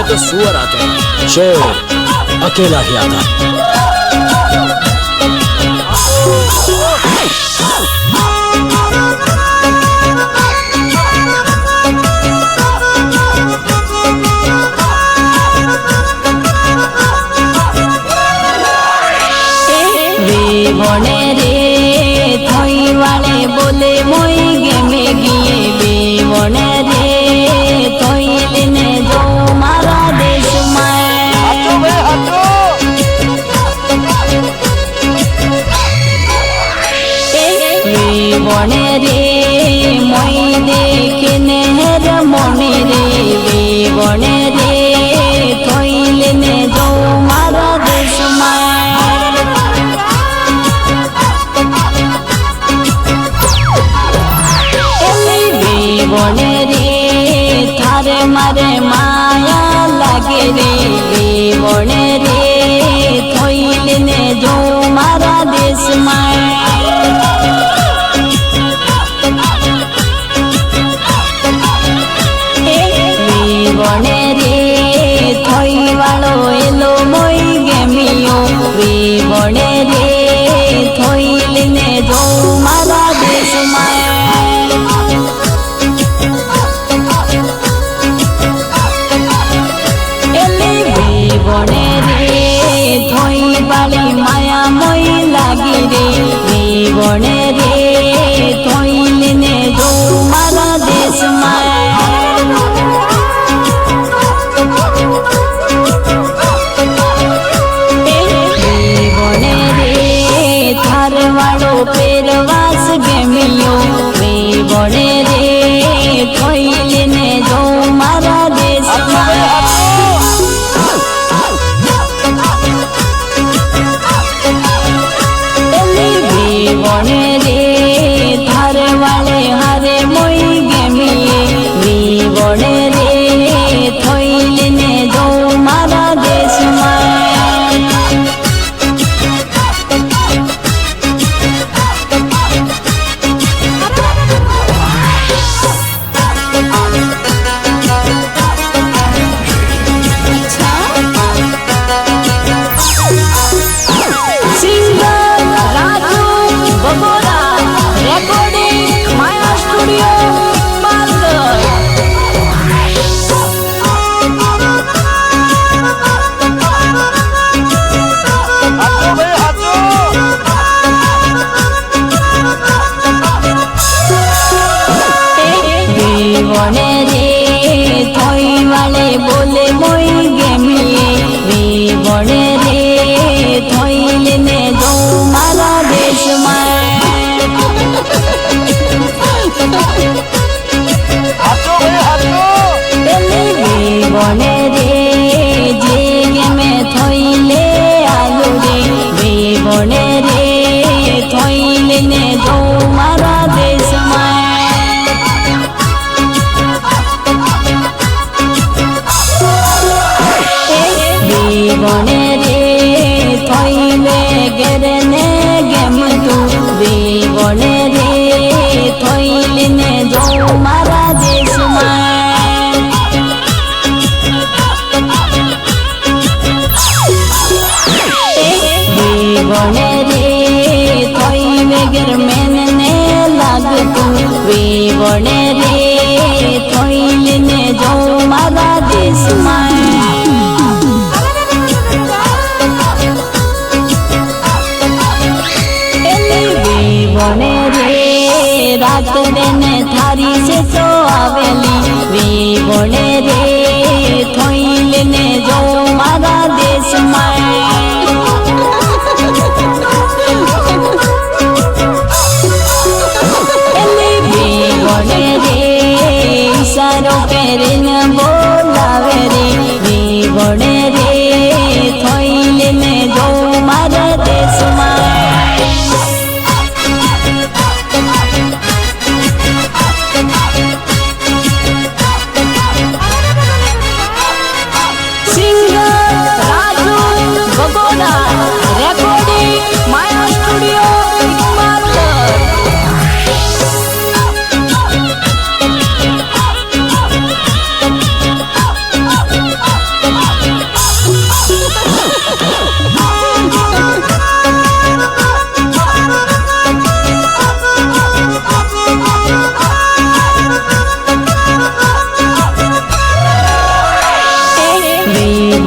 में तो सुअर आते हैं, शेर अकेला ही आता है। বনে রে থই वाले बोले মই गेमे गिए बे बने रे थईलिने जो मारा देश बने रे মই देखने हेर मने रे बे बने रे थईलिने जो मारा देश बने रे थारे मारे माया लागे रे बने रे थईलिने जो मारा देश बने रे थई वालो एलो moi गेमियो बने रे थईलिने जो मारा देश बने रे थई बाली माया মই लागी रे बने रे थईलिने जो मारा देश बने रे थार वालो पेरवास गेमियो बने रे थईलिने जो मारा देश बने रे थार वाले हारे moi गेमिए बने रे थईलिने जो मारा देश बने रे थई वाले बोले moi गेमिए बने रे थईलिने जो मारा देश बने रे जे गेमे थईले आलू रे बने रे थईलिने जो मारा देश बने रे थईले गेरने गेम तू बने रे थईलिने जो मारा देश बने रे थईले गेर मेनने लाग तू बने रे थईलिने जो मारा देश बने रे रात दिन थारी से तो आवेली बने रे थईलिने जो मारा देश बने रे इशारों पे रिन बोलावे रे बने रे थईलिने जो मारा देश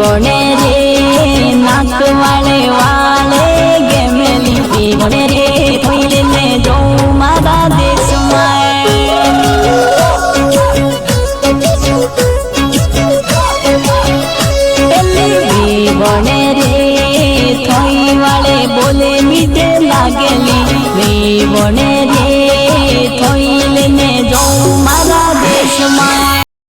વણે રે નાક વાળે